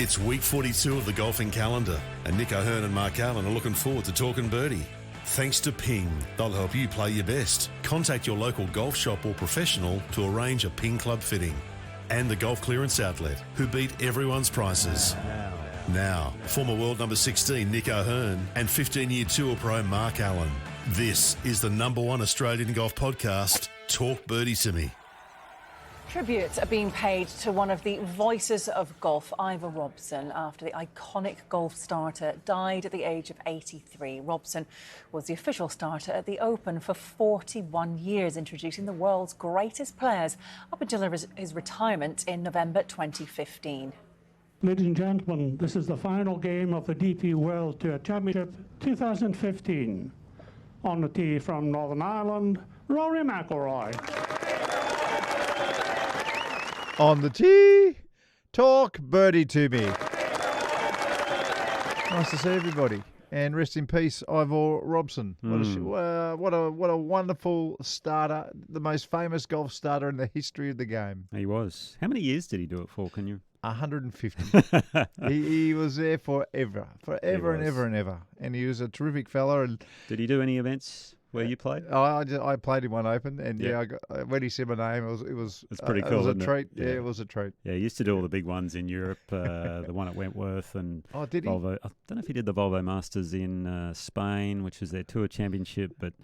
It's week 42 of the golfing calendar, and Nick O'Hearn and Mark Allen are looking forward to talking birdie. Thanks to Ping, they'll help you play your best. Contact your local golf shop or professional to arrange a Ping Club fitting. And the Golf Clearance Outlet, who beat everyone's prices. Now, former world number 16 Nick O'Hearn and 15-year Tour Pro Mark Allen. This is the #1 Australian golf podcast, Talk Birdie to Me. Tributes are being paid to one of the voices of golf, Ivor Robson, after the iconic golf starter died at the age of 83. Robson was the official starter at the Open for 41 years, introducing the world's greatest players up until his retirement in November 2015. Ladies and gentlemen, this is the final game of the DP World Tour Championship 2015. On the tee from Northern Ireland, Rory McIlroy. On the tee, talk birdie to me. Nice to see everybody. And rest in peace, Ivor Robson. What a wonderful starter, the most famous golf starter in the history of the game. He was. How many years did he do it for, can you? 150. he was there forever and ever and ever. And he was a terrific fella. And did he do any events where you played? I played in one Open, and I got, when he said my name, it's pretty cool. It was a treat. Yeah, it was a treat. Yeah, he used to do all the big ones in Europe. The one at Wentworth and did he? Volvo. I don't know if he did the Volvo Masters in Spain, which was their tour championship, but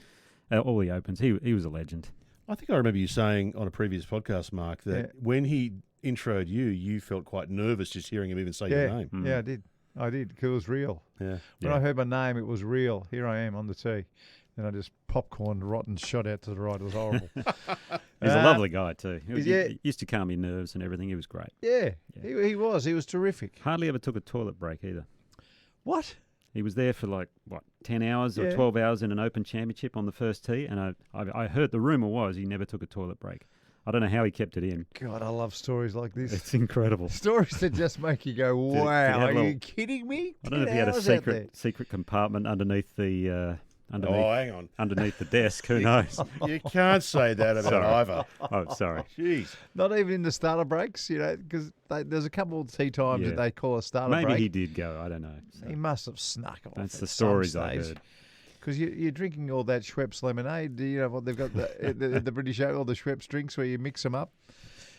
all the Opens. He was a legend. I think I remember you saying on a previous podcast, Mark, that when he introed you, you felt quite nervous just hearing him even say your name. Yeah, I did, because it was real. Yeah. When I heard my name, it was real. Here I am on the tee. And I just popcorned, rotten, shot out to the right. It was horrible. He's a lovely guy too. He used to calm your nerves and everything. He was great. Yeah. He was. He was terrific. Hardly ever took a toilet break either. What? He was there for 10 hours or 12 hours in an Open Championship on the first tee, and I heard the rumour was he never took a toilet break. I don't know how he kept it in. God, I love stories like this. It's incredible. Stories that just make you go, wow, are you kidding me? I don't know if he had a secret compartment underneath the... hang on. Underneath the desk, who knows? You can't say that about Ivor. Oh, sorry. Jeez. Not even in the starter breaks, because there's a couple of tee times that they call a starter break. Maybe he did go, I don't know. So. He must have snuck off. That's the stories I heard. Because you're drinking all that Schweppes lemonade. You know what they've got, the British all the Schweppes drinks where you mix them up.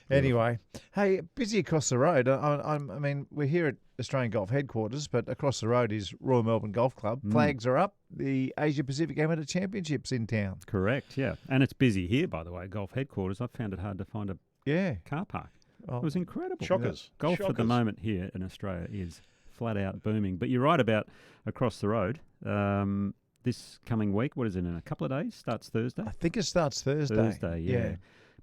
Anyway, hey, busy across the road. I mean, we're here at Australian Golf Headquarters, but across the road is Royal Melbourne Golf Club. Flags are up. The Asia Pacific Amateur Championships in town. Correct, yeah. And it's busy here, by the way, Golf Headquarters. I found it hard to find a car park. It was incredible. Shockers. Golf at the moment here in Australia is flat out booming. But you're right about across the road. This coming week, what is it, in a couple of days? Starts Thursday? I think it starts Thursday. Thursday, yeah.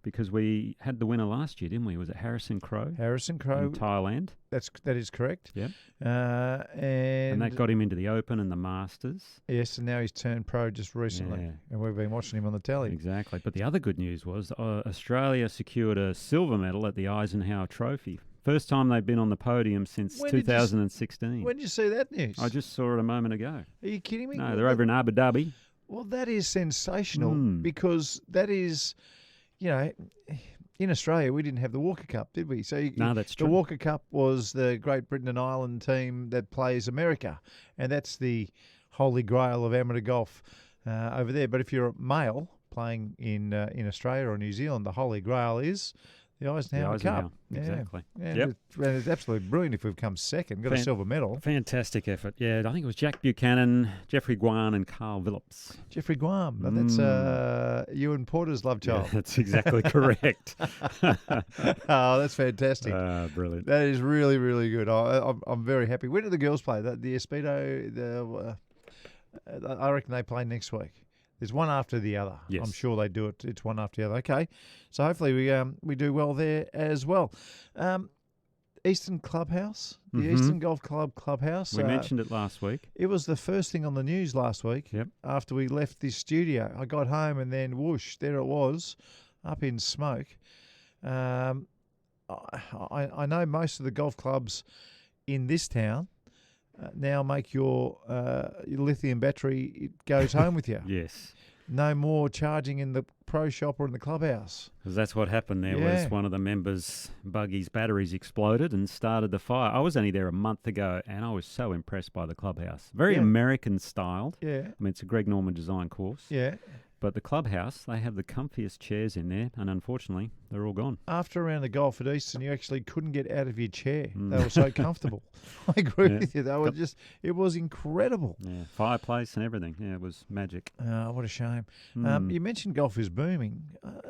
Because we had the winner last year, didn't we? Was it Harrison Crow? Harrison Crow. In Thailand. That is correct. Yeah. And that got him into the Open and the Masters. Yes, and now he's turned pro just recently. Yeah. And we've been watching him on the telly. Exactly. But the other good news was Australia secured a silver medal at the Eisenhower Trophy. First time they've been on the podium since 2016. When did you see that news? I just saw it a moment ago. Are you kidding me? No, they're over in Abu Dhabi. Well, that is sensational because that is... You know, in Australia, we didn't have the Walker Cup, did we? So no, that's true. The Walker Cup was the Great Britain and Ireland team that plays America, and that's the holy grail of amateur golf over there. But if you're a male playing in Australia or New Zealand, the holy grail is the Eisenhower Cup. Exactly. Yeah. And it's absolutely brilliant if we've come second, got a silver medal. Fantastic effort. Yeah, I think it was Jack Buchanan, Jeffrey Guan and Carl Phillips. Jeffrey Guam. That's Ewan Porter's love child. Yeah, that's exactly correct. Oh, that's fantastic. Brilliant. That is really, really good. I'm very happy. When do the girls play? The Espedo, I reckon they play next week. There's one after the other. Yes. I'm sure they do it. It's one after the other. Okay. So hopefully we do well there as well. Eastern Clubhouse, the Eastern Golf Club Clubhouse. We mentioned it last week. It was the first thing on the news last week. Yep. After we left this studio. I got home and then whoosh, there it was, up in smoke. I know most of the golf clubs in this town now make your lithium battery, it goes home with you. Yes. No more charging in the pro shop or in the clubhouse. Because that's what happened. There was one of the members' buggy's batteries exploded and started the fire. I was only there a month ago, and I was so impressed by the clubhouse. Very American styled. Yeah. I mean, it's a Greg Norman design course. Yeah. But the clubhouse, they have the comfiest chairs in there, and unfortunately, they're all gone. After a round of golf at Eastern, you actually couldn't get out of your chair. They were so comfortable. I agree with you. They were it was incredible. Yeah, fireplace and everything. Yeah, it was magic. What a shame. You mentioned golf is booming.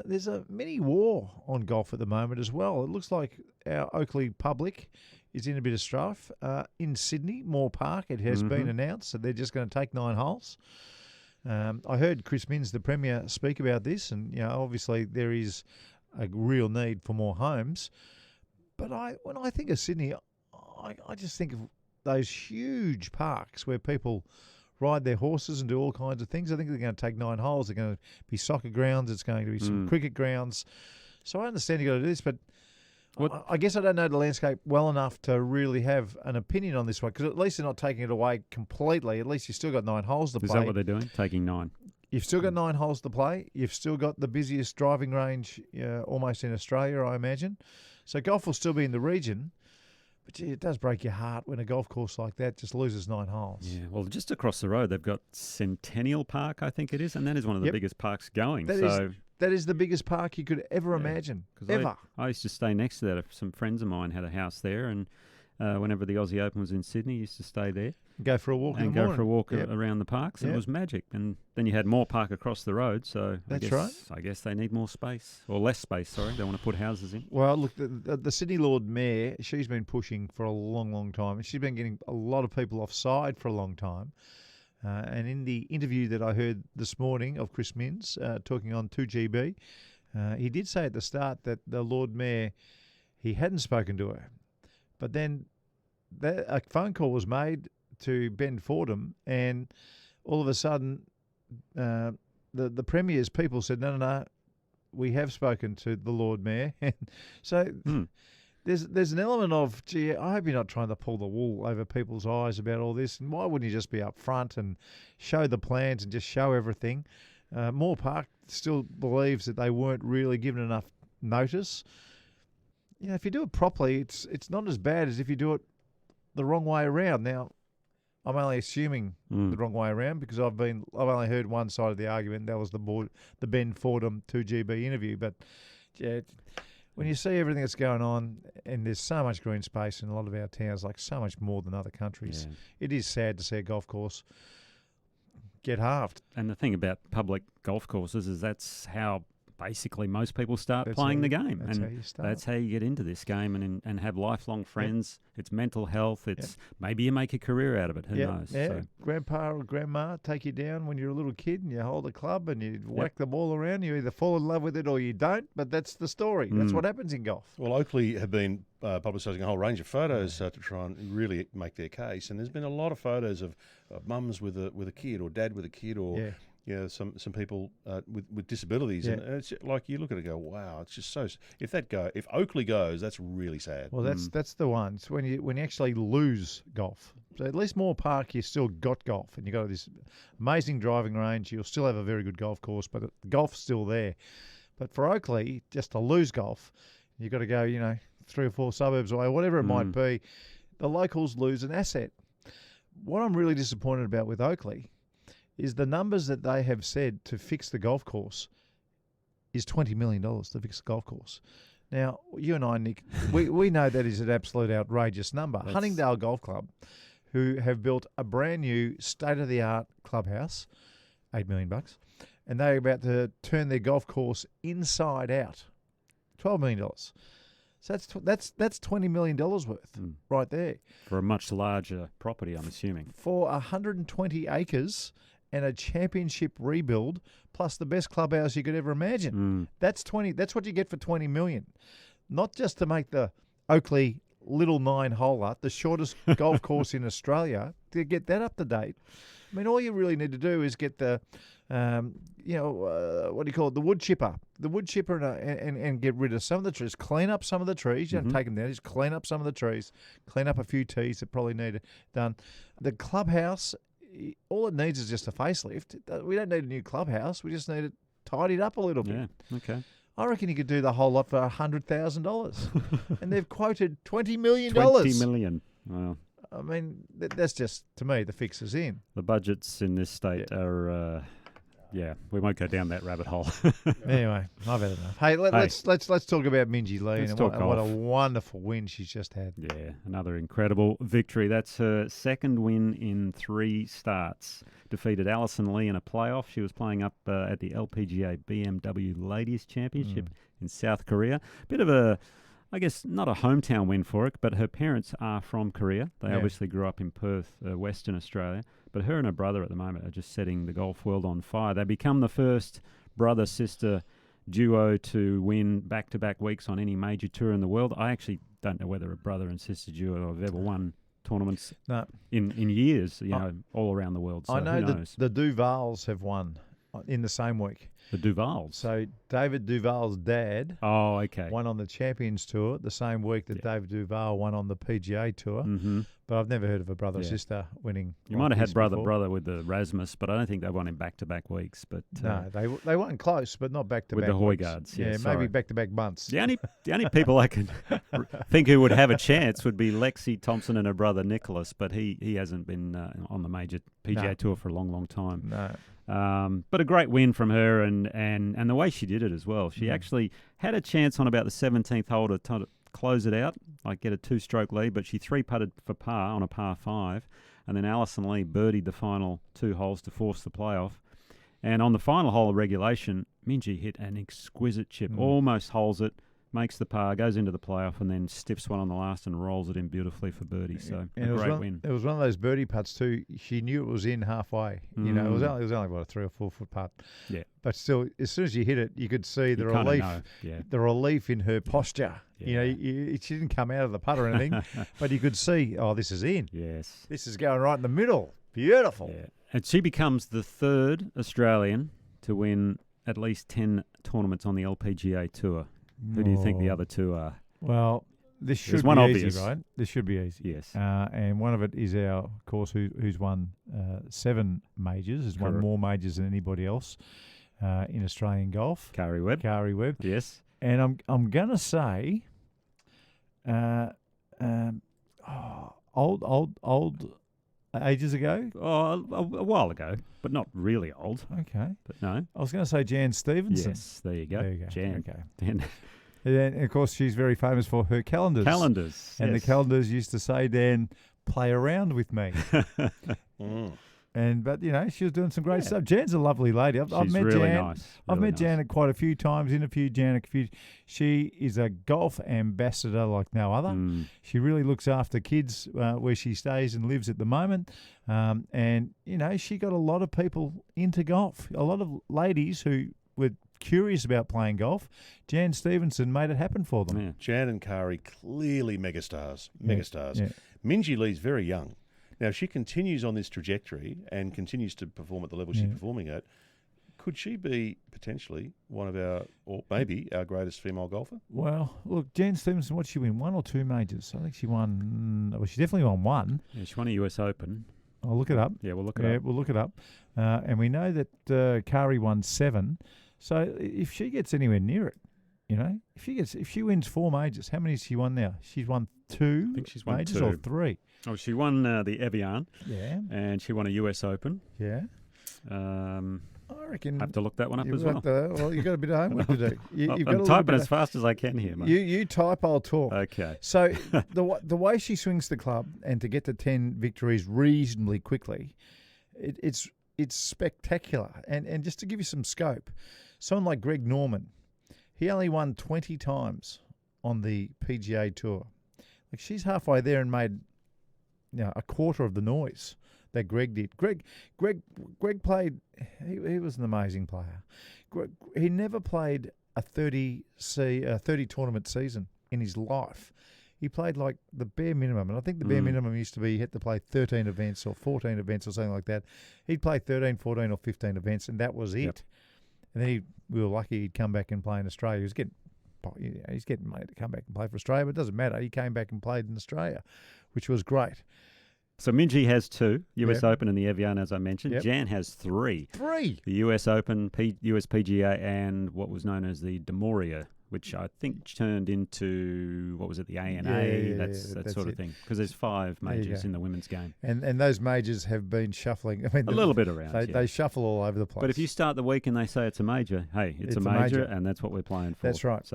There's a mini war on golf at the moment as well. It looks like our Oakleigh public is in a bit of strife. In Sydney, Moore Park, it has been announced that they're just going to take 9 holes. I heard Chris Minns, the Premier, speak about this, and obviously there is a real need for more homes. But when I think of Sydney, I just think of those huge parks where people ride their horses and do all kinds of things. I think they're going to take 9 holes. They're going to be soccer grounds. It's going to be some cricket grounds. So I understand you've got to do this, but I guess I don't know the landscape well enough to really have an opinion on this one, because at least they're not taking it away completely. At least you've still got 9 holes to play. Is that what they're doing? Taking 9? You've still got 9 holes to play. You've still got the busiest driving range almost in Australia, I imagine. So golf will still be in the region. But gee, it does break your heart when a golf course like that just loses 9 holes. Yeah, well, just across the road, they've got Centennial Park, I think it is, and that is one of the biggest parks going. That is the biggest park you could ever imagine, ever. I used to stay next to that. Some friends of mine had a house there, and whenever the Aussie Open was in Sydney, used to stay there. Go for a walk in the morning. For a walk around the parks, and it was magic. And then you had Moore Park across the road, so I guess they need more space, or less space, sorry. They want to put houses in. Well, look, the Sydney Lord Mayor, she's been pushing for a long, long time. She's been getting a lot of people offside for a long time. And in the interview that I heard this morning of Chris Minns talking on 2GB, he did say at the start that the Lord Mayor, he hadn't spoken to her. But then a phone call was made to Ben Fordham, and all of a sudden the Premier's people said, no, we have spoken to the Lord Mayor. And so there's an element of, gee, I hope you're not trying to pull the wool over people's eyes about all this. And why wouldn't you just be up front and show the plans and just show everything? Moore Park still believes that they weren't really given enough notice. If you do it properly, it's not as bad as if you do it the wrong way around. Now, I'm only assuming the wrong way around because I've only heard one side of the argument. That was the Ben Fordham 2GB interview. But when you see everything that's going on, and there's so much green space in a lot of our towns, like so much more than other countries, it is sad to see a golf course get halved. And the thing about public golf courses is that's how basically most people start playing the game. That's how you get into this game and have lifelong friends. It's mental health. It's maybe you make a career out of it. Who knows? Yeah. So. Grandpa or grandma take you down when you're a little kid and you hold a club and you whack the ball around. You either fall in love with it or you don't, but that's the story. That's what happens in golf. Well, Oakleigh have been publicising a whole range of photos to try and really make their case. And there's been a lot of photos of mums with a kid or dad with a kid or... some people with disabilities, and it's like you look at it and go, wow, it's just so. If Oakleigh goes, that's really sad. Well, that's the one. It's when you actually lose golf. So at least Moore Park, you still got golf, and you got this amazing driving range. You'll still have a very good golf course, but the golf's still there. But for Oakleigh, just to lose golf, you've got to go, 3 or 4 suburbs away, whatever it might be. The locals lose an asset. What I'm really disappointed about with Oakleigh is the numbers that they have said to fix the golf course is $20 million to fix the golf course. Now, you and I, Nick, we know that is an absolute outrageous number. Huntingdale Golf Club, who have built a brand new state-of-the-art clubhouse, $8 million, and they're about to turn their golf course inside out, $12 million. So that's $20 million worth right there. For a much larger property, I'm assuming. For 120 acres and a championship rebuild, plus the best clubhouse you could ever imagine. That's what you get for $20 million. Not just to make the Oakleigh little 9-holer, the shortest golf course in Australia, to get that up to date. I mean, all you really need to do is get the, what do you call it, the wood chipper. The wood chipper and get rid of some of the trees. Clean up some of the trees. You don't take them down. Just clean up some of the trees. Clean up a few tees that probably need done. The clubhouse, all it needs is just a facelift. We don't need a new clubhouse. We just need it tidied up a little bit. Yeah, okay. I reckon he could do the whole lot for $100,000. And they've quoted $20 million. $20 million. Wow. I mean, that's just, to me, the fix is in. The budgets in this state are... we won't go down that rabbit hole. Anyway, I've had enough. Hey, let's talk about Minjee Lee and what a wonderful win she's just had. Yeah, another incredible victory. That's her second win in 3 starts. Defeated Alison Lee in a playoff. She was playing up at the LPGA BMW Ladies Championship in South Korea. Bit of a, I guess, not a hometown win for her, but her parents are from Korea. They obviously grew up in Perth, Western Australia. But her and her brother at the moment are just setting the golf world on fire. They become the first brother-sister duo to win back-to-back weeks on any major tour in the world. I actually don't know whether a brother and sister duo have ever won tournaments in years, all around the world. So I know the Duvals have won in the same week. The Duvals? So David Duval's dad won on the Champions Tour the same week that David Duval won on the PGA Tour. Mm-hmm. But I've never heard of a brother-sister winning. You might have had brother with the Rasmus, but I don't think they won in back-to-back weeks. But no, they won close, but not back-to-back. With the Højgaards, maybe back-to-back months. The only people I can think who would have a chance would be Lexi Thompson and her brother Nicholas, but he hasn't been on the major PGA Tour for a long, long time. No. But a great win from her, and the way she did it as well. She actually had a chance on about the 17th hole to close it out, like get a 2-stroke lead, but she 3-putted for par on a par 5, and then Alison Lee birdied the final 2 holes to force the playoff. And on the final hole of regulation, Minjee hit an exquisite chip, almost holes it, makes the par, goes into the playoff, and then stiffs one on the last and rolls it in beautifully for birdie. So a great win. It was one of those birdie putts too. She knew it was in halfway. You know, it was only about a 3 or 4 foot putt. Yeah. But still, as soon as you hit it, you could see the relief. The relief in her posture. Yeah. You know, she didn't come out of the putt or anything, but you could see, this is in. Yes. This is going right in the middle. Beautiful. Yeah. And she becomes the 3rd Australian to win at least 10 tournaments on the LPGA Tour. Who do you think the other 2 are? Well, this should be obvious. easy, right? This should be easy. Yes. And one of it is our, of course, who's won 7 majors, has won more majors than anybody else in Australian golf. Kari Webb. Yes. And I'm going to say old ages ago? A while ago, but not really old. Okay. But no. I was going to say Jan Stevenson. Yes, there you go. Jan. Okay. And of course, she's very famous for her calendars. And the calendars used to say, Dan, play around with me. But you know, she was doing some great stuff. Jan's a lovely lady. I've met really Jan. Nice. I've met Jan quite a few times. Interviewed Jan a few. She is a golf ambassador like no other. She really looks after kids where she stays and lives at the moment. And you know, she got a lot of people into golf. A lot of ladies who were curious about playing golf. Jan Stevenson made it happen for them. Yeah. Jan and Kari, clearly megastars. Yeah. Minjee Lee's very young. Now, if she continues on this trajectory and continues to perform at the level she's performing at, could she be potentially one of our, or maybe our greatest female golfer? Well, look, Jan Stevenson, what did she win? 1 or 2 majors? I think she won, she definitely won 1. Yeah, she won a US Open. I'll look it up. Yeah, we'll look it up. Yeah, we'll look it up. And we know that Kari won 7. So if she gets anywhere near it, you know, if she wins 4 majors, how many has she won now? She's won 2 I think she's won majors 2. or 3. Oh, she won the Evian. Yeah. And she won a US Open. Yeah. I reckon have to look that one up as well. Well, you've got a bit of homework to do. I'm typing as fast as I can here, mate. You type, I'll talk. Okay. So the way she swings the club and to get to 10 victories reasonably quickly, it's spectacular. And just to give you some scope, someone like Greg Norman, he only won 20 times on the PGA Tour. Like she's halfway there and made a quarter of the noise that Greg did. Greg played. He was an amazing player. He never played a 30 tournament season in his life. He played like the bare minimum, and I think the bare minimum used to be he had to play 13 events or 14 events or something like that. He'd play 13, 14 or 15 events, and that was it. Yep. And then we were lucky he'd come back and play in Australia. He's getting money to come back and play for Australia, but it doesn't matter. He came back and played in Australia, which was great. So Minjee has 2, US Open and the Evian, as I mentioned. Yep. Jan has 3. 3? The US Open, US PGA, and what was known as the Demoria, which I think turned into, what was it, the ANA, that sort of thing. Because there's 5 majors in the women's game. And those majors have been shuffling. I mean, a little bit around. They shuffle all over the place. But if you start the week and they say it's a major, hey, it's a major, and that's what we're playing for. That's right.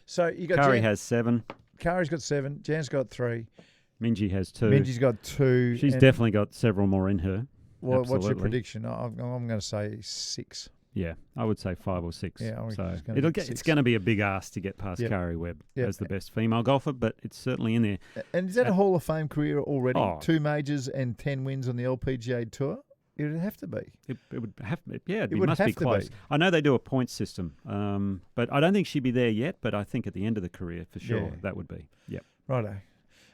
So you got Curry has 7. Curry's got 7. Jan's got 3. Minjee has 2. Minjee's got 2. She's definitely got several more in her. Well, what's your prediction? I'm going to say 6. Yeah, I would say 5 or 6. Yeah, so it's going to be a big ask to get past Curry Webb as the best female golfer, but it's certainly in there. And is that a Hall of Fame career already? 2 majors and 10 wins on the LPGA Tour? It would have to be. It would have to be. Yeah, it must be close. I know they do a point system, but I don't think she'd be there yet, but I think at the end of the career, for sure, that would be. Yep. Righto.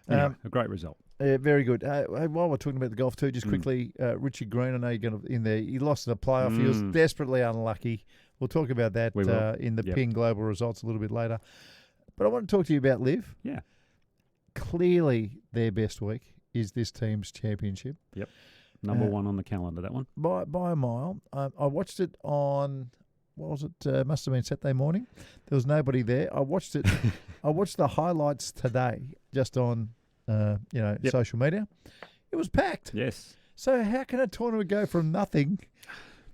Anyway, a great result. Yeah, very good. While we're talking about the golf too, just quickly, Richard Green, I know you're going in there. He lost in the playoff. He was desperately unlucky. We'll talk about that in the Ping Global results a little bit later. But I want to talk to you about Liv. Yeah. Clearly, their best week is this team's championship. Yep. Number 1 on the calendar, that one. By a mile. I watched it on, what was it? Must have been Saturday morning. There was nobody there. I watched it. I watched the highlights today just on social media. It was packed. Yes. So how can a tournament go from nothing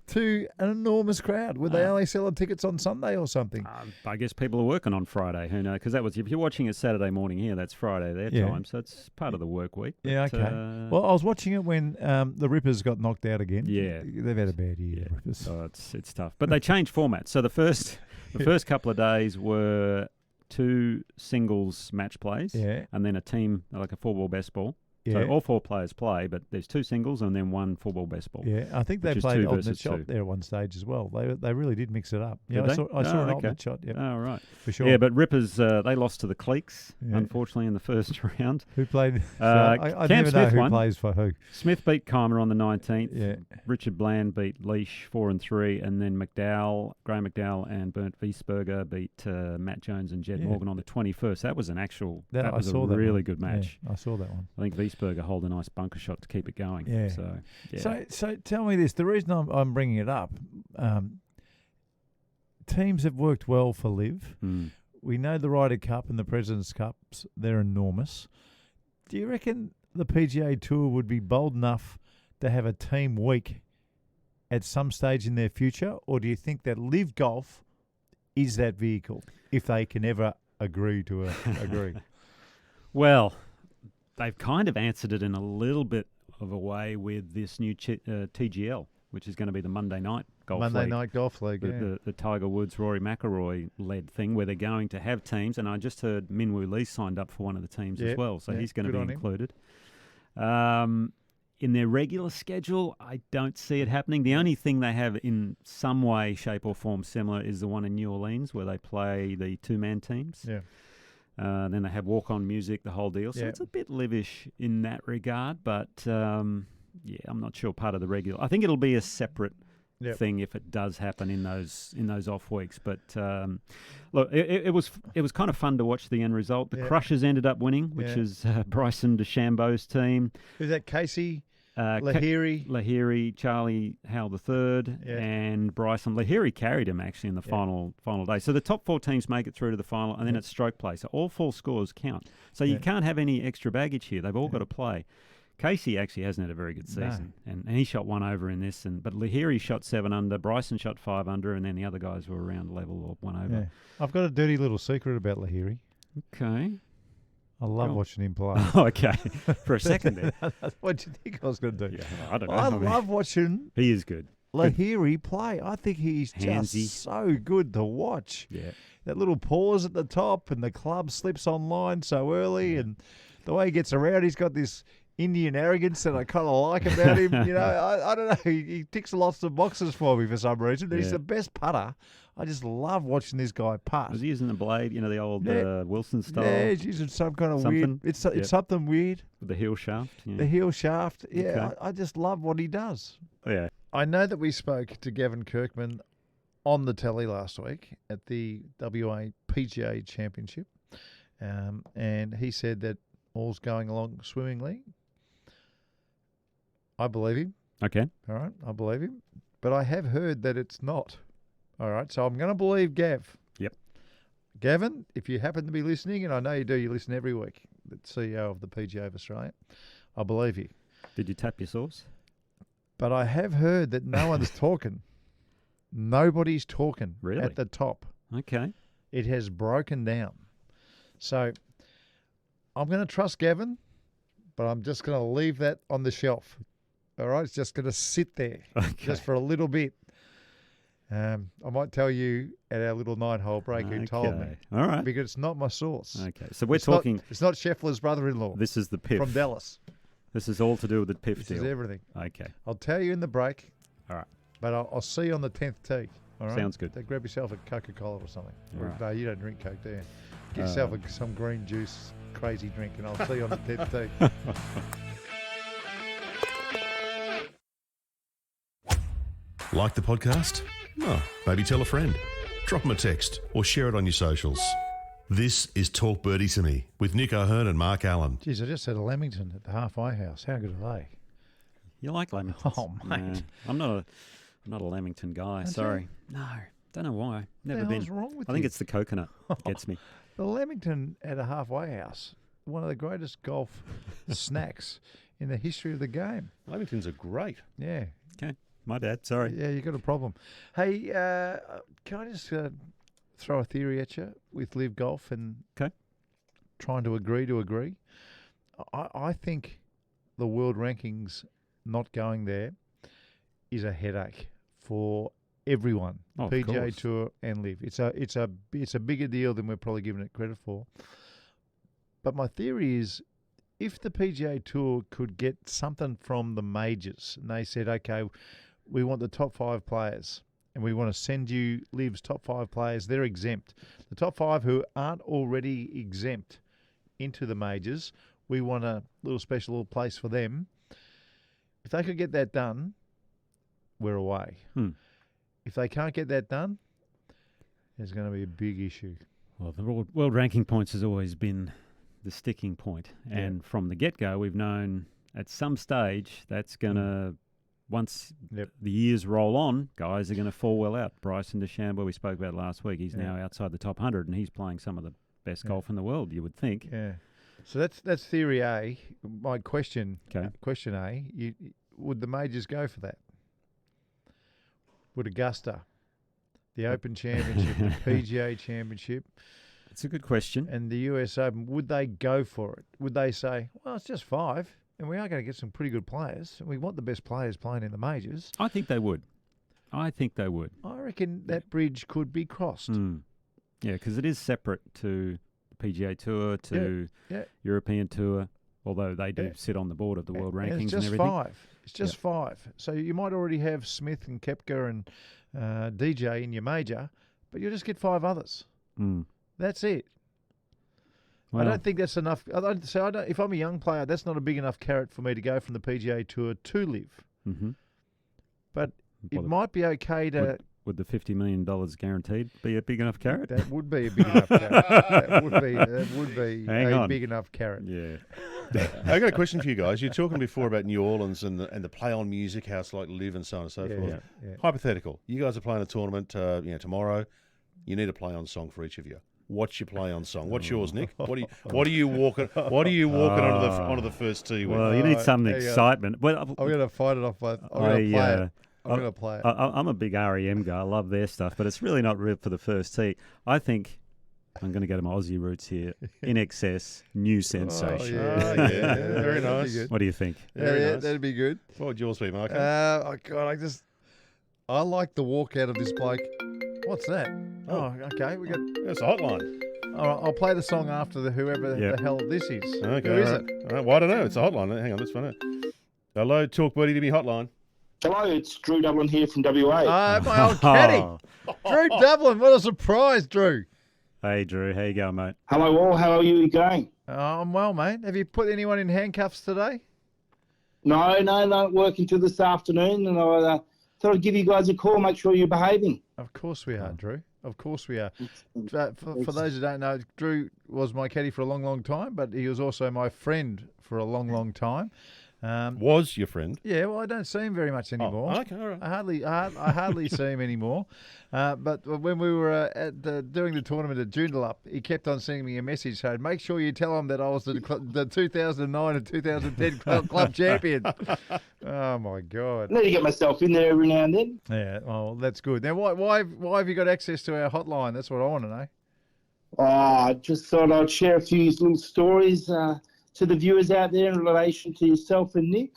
to an enormous crowd? Were they only selling tickets on Sunday or something? I guess people are working on Friday. Who knows? Because that was, if you're watching it Saturday morning here, that's Friday their time. So it's part of the work week. But, okay. Well, I was watching it when the Rippers got knocked out again. Yeah. They've had a bad year, the Rippers. Oh, it's tough. But they changed formats. So the first couple of days were 2 singles match plays, and then a team, like a 4-ball best ball. So all 4 players play, but there's 2 singles and then 1 4-ball best ball. Yeah, I think they played alternate shot there at one stage as well. They really did mix it up. Yeah, I saw an alternate shot. Yep. Oh, right. For sure. Yeah, but Rippers, they lost to the Cleeks, unfortunately, in the first round. Who played? I never know who plays for who. Smith beat Keimer on the 19th. Yeah. Richard Bland beat Leash 4 and 3, and then Graham McDowell and Bernd Wiesberger beat Matt Jones and Jed Morgan on the 21st. That was that was a really good match. Yeah, I saw that one. I think Wiesberger hold a nice bunker shot to keep it going. Yeah. So tell me this: the reason I'm bringing it up, teams have worked well for Liv. We know the Ryder Cup and the President's Cups; they're enormous. Do you reckon the PGA Tour would be bold enough to have a team week at some stage in their future, or do you think that Liv Golf is that vehicle if they can ever agree to agree? Well, they've kind of answered it in a little bit of a way with this new TGL, which is going to be the Monday night golf league. Monday night golf league, the Tiger Woods, Rory McIlroy led thing, where they're going to have teams. And I just heard Minwoo Lee signed up for one of the teams as well, so he's going to be included. In their regular schedule, I don't see it happening. The only thing they have in some way, shape or form similar is the one in New Orleans, where they play the 2-man teams. Yeah. Then they have walk-on music, the whole deal. So it's a bit livish in that regard, but I'm not sure part of the regular. I think it'll be a separate thing if it does happen in those off weeks. But look, it was kind of fun to watch the end result. The Crushers ended up winning, which is Bryson DeChambeau's team. Who's that? Casey? Lahiri, Charlie Howell III, and Bryson. Lahiri carried him actually in the final day. So the top 4 teams make it through to the final, and then it's stroke play. So all 4 scores count. So you can't have any extra baggage here. They've all got to play. Casey actually hasn't had a very good season, and he shot 1 over in this. But Lahiri shot 7 under, Bryson shot 5 under, and then the other guys were around level or 1 over. Yeah. I've got a dirty little secret about Lahiri. Okay. I love watching him play. Oh, okay. For a second there. What do you think I was going to do? Yeah, I don't know. I love watching he is good. Lahiri play. I think he's Handsy. Just so good to watch. Yeah. That little pause at the top and the club slips online so early and the way he gets around, he's got this Indian arrogance that I kind of like about him. I don't know. He ticks lots of boxes for me for some reason. He's the best putter. I just love watching this guy putt. Was he using the blade, the old Wilson style? Yeah, he's using some kind of weird. It's something weird. With the heel shaft. Yeah. The heel shaft. Yeah, okay. I just love what he does. Yeah. I know that we spoke to Gavin Kirkman on the telly last week at the WA PGA Championship, and he said that all's going along swimmingly. I believe him. Okay. All right, I believe him. But I have heard that it's not. All right, so I'm going to believe Gav. Yep. Gavin, if you happen to be listening, and I know you do, you listen every week, the CEO of the PGA of Australia, I believe you. Did you tap your source? But I have heard that no one's talking. Nobody's talking Really? at the top. Okay. It has broken down. So I'm going to trust Gavin, but I'm just going to leave that on the shelf. All right? It's just going to sit there just for a little bit. I might tell you at our little 9-hole break who told me. All right. Because it's not my source. Okay. So we're talking. It's not Scheffler's brother-in-law. This is the PIF. From Dallas. This is all to do with the PIF This deal. is everything. Okay. I'll tell you in the break. All right. But I'll see you on the 10th tee. All right? Sounds good. So grab yourself a Coca-Cola or something. Right. No, you don't drink Coke, do you? Get yourself some green juice, crazy drink, and I'll see you on the 10th tee. Like the podcast? Oh, maybe tell a friend. Drop them a text or share it on your socials. This is Talk Birdie to Me with Nick O'Hearn and Mark Allen. Geez, I just had a Lamington at the halfway house. How good are they? You like Lamingtons? Oh, mate. I'm not a Lamington guy. Sorry. No, don't know why. Never been. What's wrong with I you? think it's the coconut gets me. The Lamington at a halfway house, one of the greatest golf snacks in the history of the game. Lamingtons are great. Yeah. Okay, my bad. Sorry. Yeah, you got a problem. Hey, can I just throw a theory at you with Live Golf and trying to agree to agree? I think the world rankings not going there is a headache for everyone, PGA Tour and Live. It's a bigger deal than we're probably giving it credit for. But my theory is, if the PGA Tour could get something from the majors, and they said, okay, we want the top 5 players, and we want to send you Liv's top 5 players, they're exempt. The top 5 who aren't already exempt into the majors, we want a little special place for them. If they could get that done, we're away. If they can't get that done, there's going to be a big issue. Well, the world ranking points has always been the sticking point. And from the get-go, we've known at some stage that's going to, once the years roll on, guys are going to fall well out. Bryson DeChambeau, we spoke about last week, he's now outside the top 100 and he's playing some of the best golf in the world, you would think. Yeah. So that's theory A. My question A, would the majors go for that? Would Augusta, the Open Championship, the PGA Championship? It's a good question. And the US Open, would they go for it? Would they say, well, it's just 5 and we are going to get some pretty good players and we want the best players playing in the majors? I think they would. I reckon that bridge could be crossed. Yeah, because it is separate to the PGA Tour, to European Tour, although they do sit on the board of the world rankings and everything. It's just 5. It's just 5. So you might already have Smith and Koepka and DJ in your major, but you'll just get 5 others. That's it. Well, I don't think that's enough. If I'm a young player, that's not a big enough carrot for me to go from the PGA Tour to Live. But it might be okay to... Would the $50 million guaranteed be a big enough carrot? That would be a big enough carrot. That would be a big enough carrot. Yeah. I got a question for you guys. You're talking before about New Orleans and the play on music, how it's like Live and so on and so forth. Yeah. Hypothetical. You guys are playing a tournament tomorrow. You need a play on song for each of you. What's your play on song? What's yours, Nick? What are you walking onto the first tee with? Well, you need some excitement. I'm going to fight it off. I'm going to play it. I'm going to play it. I'm a big REM guy. I love their stuff, but it's really not real for the first tee. I think I'm going to go to my Aussie roots here. In Excess, New Sensation. Very nice. What do you think? Nice. That'd be good. What would yours be, Mark? I like the walk out of this bloke. What's that? Oh, okay. It's a hotline. All right, I'll play the song after whoever the hell this is. Okay, Who is it? All right. Well, I don't know. It's a hotline. Hang on, let's find out. Hello, Talk Birdie to Me hotline. Hello, it's Drew Dublin here from WA. My old caddy. Drew Dublin, what a surprise, Drew. Hey, Drew. How you going, mate? Hello all, how are you going? I'm well, mate. Have you put anyone in handcuffs today? No, working till this afternoon, and I thought I'd give you guys a call, make sure you're behaving. Of course we are, Drew. Of course we are. For those who don't know, Drew was my caddy for a long, long time, but he was also my friend for a long, long time. Was your friend? Yeah, well, I don't see him very much anymore. Oh, okay, all right. I hardly see him anymore. But when we were doing the tournament at Joondalup, he kept on sending me a message saying, "Make sure you tell him that I was the 2009 and 2010 club champion." Oh my God! I need to get myself in there every now and then. Yeah, well, that's good. Now, why have you got access to our hotline? That's what I want to know. I just thought I'd share a few little stories to the viewers out there in relation to yourself and Nick.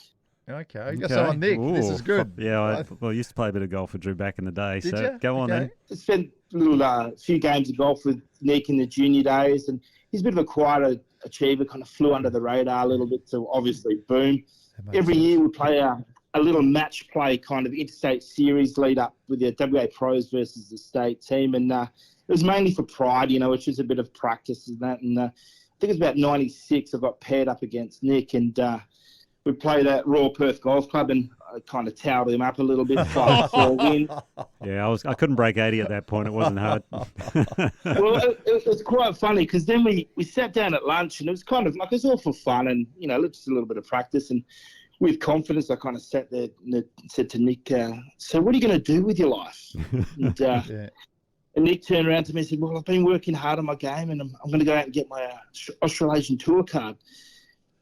Okay. So, Nick, this is good. Yeah, I used to play a bit of golf with Drew back in the day. Did so you? Go on then. I spent a few games of golf with Nick in the junior days, and he's a bit of a quiet achiever, kind of flew under the radar a little bit, so obviously, boom. Every year we play a little match play kind of interstate series lead up with the WA Pros versus the state team, and it was mainly for pride, it's just a bit of practice and that, and I think it was about 96 I got paired up against Nick, and we played at Royal Perth Golf Club, and I kind of towed him up a little bit, 5-4 win. Yeah, I couldn't break 80 at that point. It wasn't hard. Well, it was quite funny because then we sat down at lunch, and it was kind of like, it was all for fun and, just a little bit of practice. And with confidence, I kind of sat there and said to Nick, so what are you going to do with your life? And Nick turned around to me and said, well, I've been working hard on my game, and I'm going to go out and get my Australasian Tour card.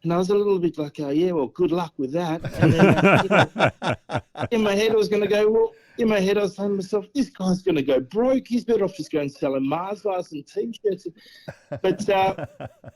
And I was a little bit like, yeah, well, good luck with that. And then, in my head, I was going to go, well, in my head, I was saying to myself, this guy's going to go broke. He's better off just going and selling Mars bars and T-shirts. But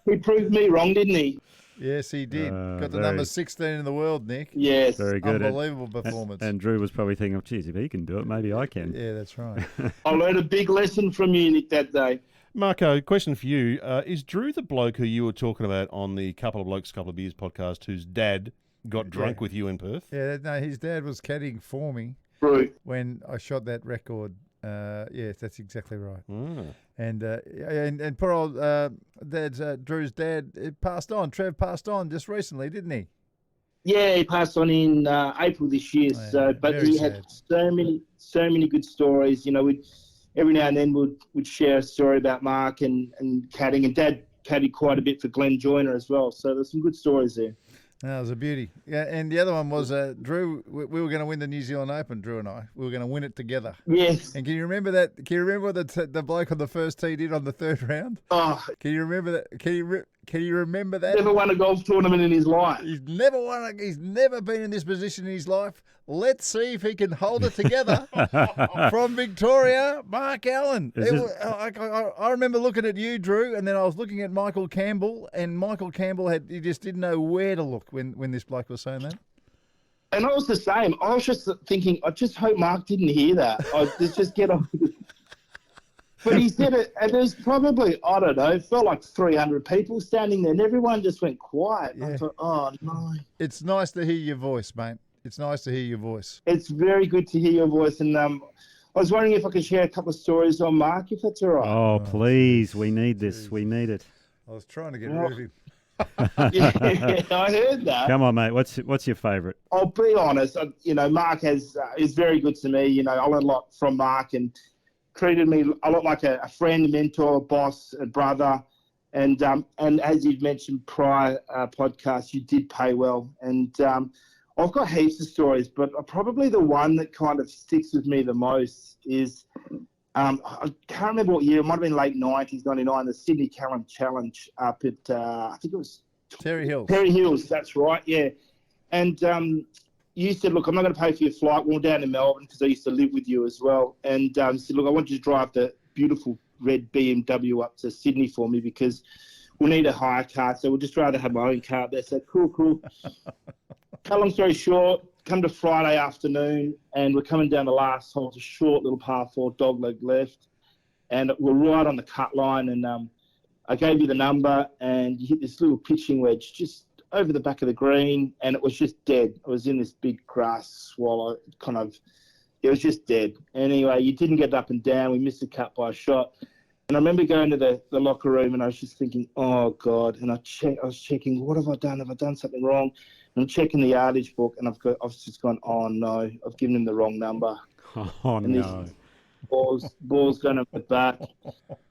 he proved me wrong, didn't he? Yes, he did. Got the number 16 in the world, Nick. Yes. Very good. Unbelievable performance. And Drew was probably thinking, geez, if he can do it, maybe I can. Yeah, that's right. I learned a big lesson from you, Nick, that day. Marco, question for you. Is Drew the bloke who you were talking about on the Couple of Blokes, Couple of Beers podcast whose dad got drunk with you in Perth? Yeah, no, his dad was caddying for me True. when I shot that record. Yes, that's exactly right. Mm. And poor old Drew's dad passed on. Trev passed on just recently, didn't he? Yeah, he passed on in April this year. But he had so many good stories. Every now and then we'd share a story about Mark and caddying, and Dad caddied quite a bit for Glenn Joyner as well. So there's some good stories there. That was a beauty. Yeah, and the other one was Drew. We were going to win the New Zealand Open, Drew and I. We were going to win it together. Yes. And can you remember that? Can you remember what the bloke on the first tee did on the third round? Oh. Can you remember that? Can you remember that? Never won a golf tournament in his life. He's never been in this position in his life. Let's see if he can hold it together. From Victoria, Mark Allen. I remember looking at you, Drew, and then I was looking at Michael Campbell, and Michael Campbell he just didn't know where to look when this bloke was saying that. And I was the same. I was just thinking, I just hope Mark didn't hear that. Just get on. But he said it, and there's probably, I don't know, it felt like 300 people standing there, and everyone just went quiet. Yeah. I thought, oh, no. It's nice to hear your voice, mate. It's nice to hear your voice. It's very good to hear your voice, and I was wondering if I could share a couple of stories on Mark, if that's all right. Oh, please. We need this. We need it. I was trying to get rid of him. Yeah, I heard that. Come on, mate. What's your favourite? I'll be honest. Mark is very good to me. I learned a lot from Mark and treated me a lot like a friend, mentor, boss, a brother. And as you've mentioned prior podcasts, you did pay well. And I've got heaps of stories, but probably the one that kind of sticks with me the most is I can't remember what year. It might have been late 90s, 99, the Sydney Callan Challenge up at, I think it was Terry Hills. Terry Hills, that's right, yeah. And you said, look, I'm not going to pay for your flight. We're down in Melbourne because I used to live with you as well. And said, look, I want you to drive the beautiful red BMW up to Sydney for me because we'll need a hire car. So we'll just rather have my own car there. So cool. Cut long story short, come to Friday afternoon and we're coming down the last hole. It's a short little par 4, dogleg left. And we're right on the cut line. And I gave you the number and you hit this little pitching wedge just over the back of the green, and it was just dead. It was in this big grass swallow, it was just dead. Anyway, you didn't get up and down. We missed the cut by a shot. And I remember going to the locker room and I was just thinking, oh, God. And I was checking, what have I done? Have I done something wrong? And I'm checking the yardage book and I've just gone, oh, no, I've given him the wrong number. Oh, and no. Ball's going to the back.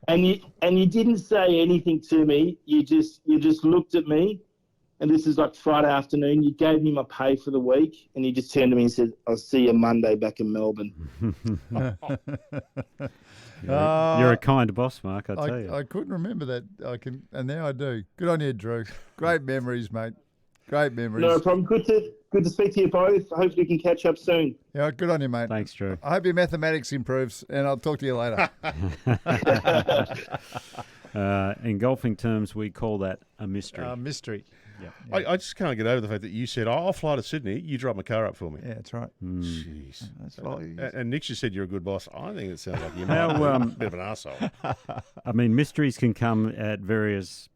And you didn't say anything to me. You just looked at me and this is like Friday afternoon. You gave me my pay for the week, and you just turned to me and said, "I'll see you Monday back in Melbourne." You're a kind boss, Mark, I tell you. I couldn't remember that. And now I do. Good on you, Drew. Great memories, mate. Great memories. No problem. Good to speak to you both. Hopefully we can catch up soon. Yeah, good on you, mate. Thanks, Drew. I hope your mathematics improves, and I'll talk to you later. In golfing terms, we call that a mystery. Mystery. Yeah. I just can't get over the fact that you said, I'll fly to Sydney, you drive my car up for me. Yeah, that's right. Jeez. That's right. And Nick just said you're a good boss. I think it sounds like you might be a bit of an arsehole. I mean, mysteries can come at various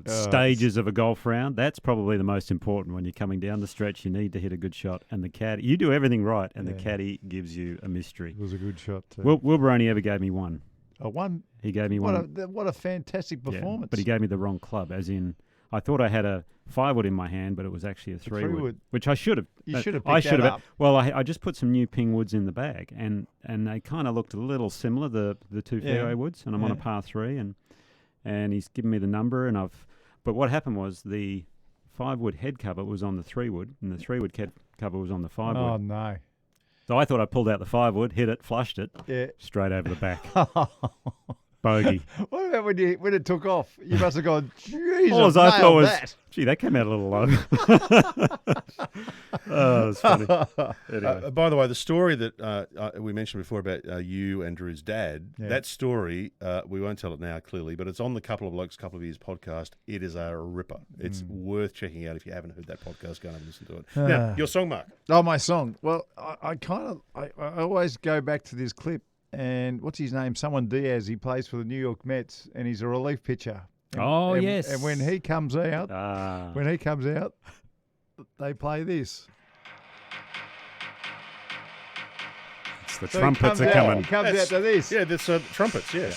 stages of a golf round. That's probably the most important. When you're coming down the stretch, you need to hit a good shot. And the caddy, you do everything right, and the caddy gives you a mystery. It was a good shot, too. Wilbur only ever gave me one. One? He gave me one. What a fantastic performance. Yeah, but he gave me the wrong club, as in, I thought I had a 5-wood in my hand, but it was actually a 3-wood, which I should have. You should have picked that up. Well, I just put some new ping woods in the bag, and they kind of looked a little similar, the two fairway woods, and I'm on a par 3, and he's given me the number, but what happened was the 5-wood head cover was on the 3-wood, and the 3-wood head cover was on the 5-wood. Oh, no. So I thought I pulled out the 5-wood, hit it, flushed it, straight over the back. Bogey. What about when it took off? You must have gone, jeez, all I thought was, that. Gee, that came out a little low. Oh, it's funny. Anyway. By the way, the story that we mentioned before about you and Drew's dad, that story, we won't tell it now clearly, but it's on the Couple of Blokes, Couple of Years podcast. It is a ripper. It's worth checking out if you haven't heard that podcast. Go and listen to it. Now, your song, Mark. Oh, my song. Well, I always go back to this clip. And what's his name? Someone Diaz. He plays for the New York Mets, and he's a relief pitcher. Yes. And when he comes out, they play this. It's the trumpets are coming. He comes out to this. Yeah, there's trumpets. Yeah.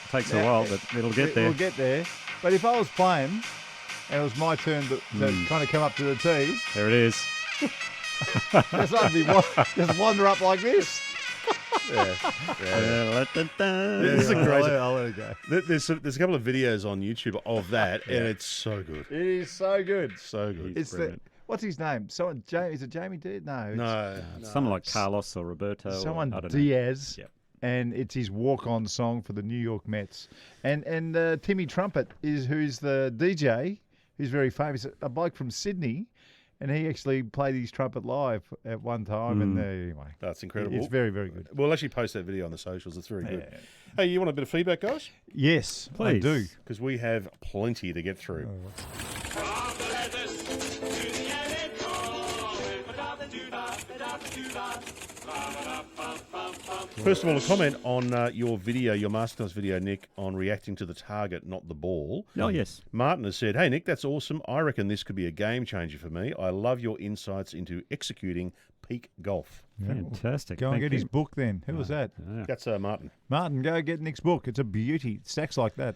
Takes a while, but it'll get there. We'll get there. But if I was playing, and it was my turn to kind of come up to the tee, there it is. Just wander up like this. This is a great. I'll let it go. There's a couple of videos on YouTube of that, and it's so good. It is so good. So good. It's what's his name? Someone is it Jamie Diaz? No. Someone like Carlos or Roberto. Someone I don't Diaz. Know. Yep. And it's his walk-on song for the New York Mets. And Timmy Trumpet who's the DJ, who's very famous, a bloke from Sydney. And he actually played his trumpet live at one time. And anyway. That's incredible. It's very, very good. We'll actually post that video on the socials. It's very good. Hey, you want a bit of feedback, guys? Yes, please. I do. Because we have plenty to get through. First of all, a comment on your video, your masterclass video, Nick, on reacting to the target, not the ball. Oh, yes. Martin has said, hey, Nick, that's awesome. I reckon this could be a game changer for me. I love your insights into executing peak golf. Fantastic. Go and get his book then. Who was that? Yeah. That's Martin. Martin, go get Nick's book. It's a beauty. Stacks like that.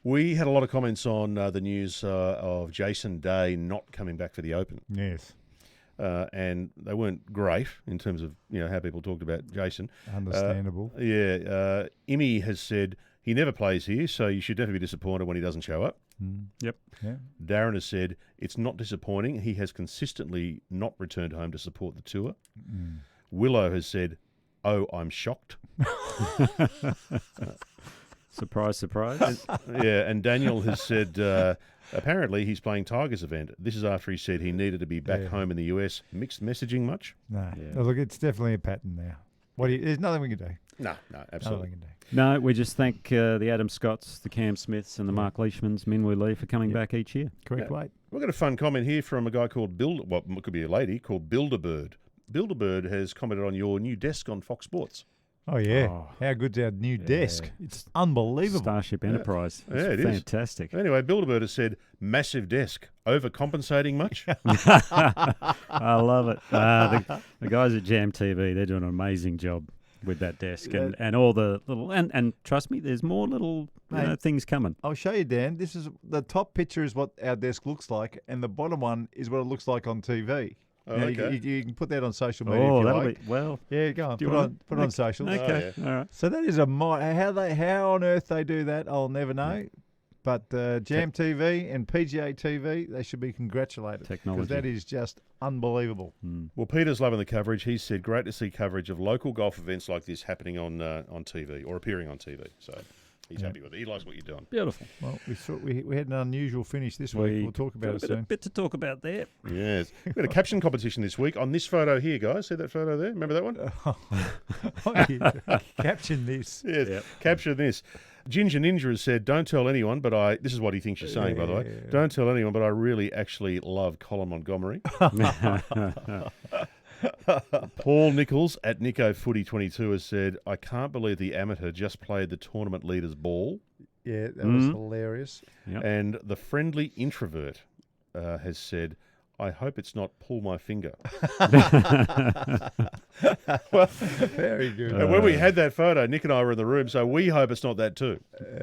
We had a lot of comments on the news of Jason Day not coming back for the Open. Yes. And they weren't great in terms of how people talked about Jason. Understandable. Imi has said he never plays here, so you should never be disappointed when he doesn't show up. Yep. Yeah. Darren has said it's not disappointing. He has consistently not returned home to support the tour. Willow has said, "Oh, I'm shocked." Surprise, surprise. And Daniel has said. Apparently, he's playing Tiger's event. This is after he said he needed to be back home in the US. Mixed messaging much? No. Yeah. Look, it's definitely a pattern now. There's nothing we can do. No, absolutely. Nothing we can do. No, we just thank the Adam Scotts, the Cam Smiths, and the Mark Leishmans, Minjee Lee, for coming back each year. Correct weight. We've got a fun comment here from a guy called it could be a lady, called Builderbird. Builderbird has commented on your new desk on Fox Sports. Oh, yeah. Oh. How good's our new desk? It's unbelievable. Starship Enterprise. Yeah, it is. Fantastic. Anyway, Builderbird has said, massive desk. Overcompensating much? I love it. The guys at Jam TV, they're doing an amazing job with that desk and all the little... And trust me, there's more little things coming. I'll show you, Dan. This is the top picture is what our desk looks like, and the bottom one is what it looks like on TV. Oh, okay. You can put that on social media if you like. Yeah, go on. Put it on socials. Okay. All right. So that is how on earth they do that, I'll never know. But Jam TV and PGA TV, they should be congratulated. Technology. Because that is just unbelievable. Well, Peter's loving the coverage. He said, great to see coverage of local golf events like this happening on TV or appearing on TV. So he's happy with it. He likes what you're doing. Beautiful. Well, we had an unusual finish this week. We'll talk about it soon. A bit to talk about there. Yes. We had a caption competition this week on this photo here, guys. See that photo there? Remember that one? Caption this. Yes. Yep. Capture this. Ginger Ninja has said, don't tell anyone, but this is what he thinks you're saying, by the way. Don't tell anyone, but I really actually love Colin Montgomery. Paul Nichols at Nico Footy 22 has said, I can't believe the amateur just played the tournament leader's ball. Yeah, that was hilarious. Yep. And the friendly introvert has said, I hope it's not pull my finger. Well, very good. And when we had that photo, Nick and I were in the room, so we hope it's not that too.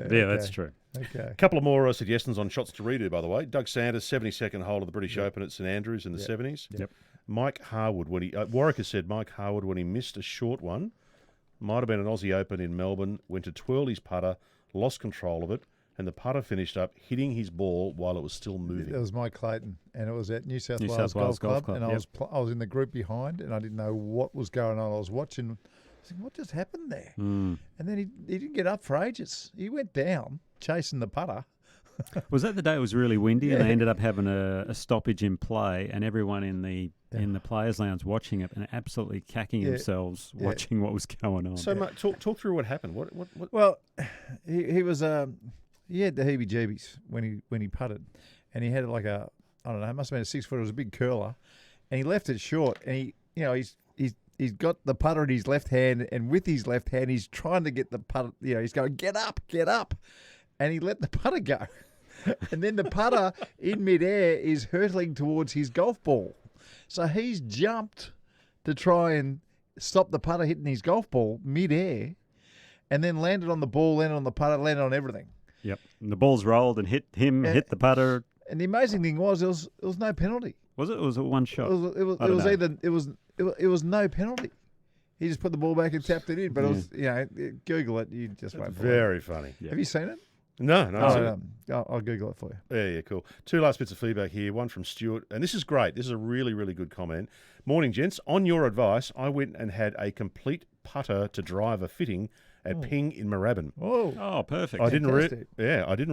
Yeah, that's true. Okay. A couple of more suggestions on shots to redo, by the way. Doug Sanders, 72nd hole of the British Open at St Andrews in the 70s. Yep. Mike Harwood, Warwick has said Mike Harwood, when he missed a short one, might have been an Aussie Open in Melbourne, went to twirl his putter, lost control of it, and the putter finished up hitting his ball while it was still moving. That was Mike Clayton, and it was at New South Wales Golf Club. And I was in the group behind, and I didn't know what was going on. I was watching, thinking, what just happened there? And then he didn't get up for ages. He went down chasing the putter. Was that the day it was really windy and they ended up having a stoppage in play, and everyone in the players' lounge watching it and absolutely cacking themselves watching what was going on? So, Mark, talk through what happened. What? Well, he was he had the heebie-jeebies when he putted, and he had like I don't know, it must have been a 6 foot. It was a big curler, and he left it short, and he's got the putter in his left hand, and with his left hand he's trying to get the putter. He's going get up, and he let the putter go, and then the putter in midair is hurtling towards his golf ball, so he's jumped to try and stop the putter hitting his golf ball midair, and then landed on the ball, landed on the putter, landed on everything. Yep. And the ball's rolled and hit him, hit the putter. And the amazing thing was, it was no penalty. Was it? Or was it one shot? It was no penalty. He just put the ball back and tapped it in. But it was, Google it. You just won't. Very funny. Yeah. Have you seen it? No. I'll Google it for you. Yeah, cool. Two last bits of feedback here. One from Stuart, and this is great. This is a really, really good comment. Morning, gents. On your advice, I went and had a complete putter to driver fitting at Ping in Moorabbin. Oh, perfect. I didn't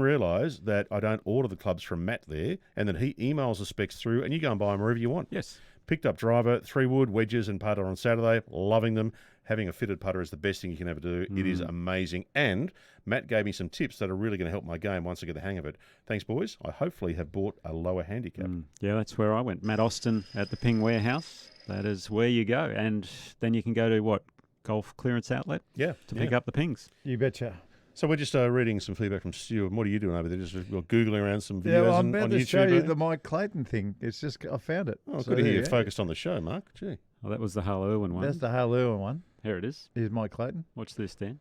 realise that I don't order the clubs from Matt there, and that he emails the specs through, and you go and buy them wherever you want. Yes. Picked up driver, 3-wood, wedges, and putter on Saturday. Loving them. Having a fitted putter is the best thing you can ever do. It is amazing. And Matt gave me some tips that are really going to help my game once I get the hang of it. Thanks, boys. I hopefully have bought a lower handicap. Yeah, that's where I went. Matt Austin at the Ping Warehouse. That is where you go. And then you can go to what? Golf Clearance Outlet to pick up the pings. You betcha. So we're just reading some feedback from Stuart. What are you doing over there? Just Googling around some videos I'm about on to YouTube? show you the Mike Clayton thing. It's just, I found it. Oh, good to hear you focused on the show, Mark. Gee. Oh, that was the Hal Irwin one. That's the Hal Irwin one. Here it is. Here's Mike Clayton. Watch this, Dan.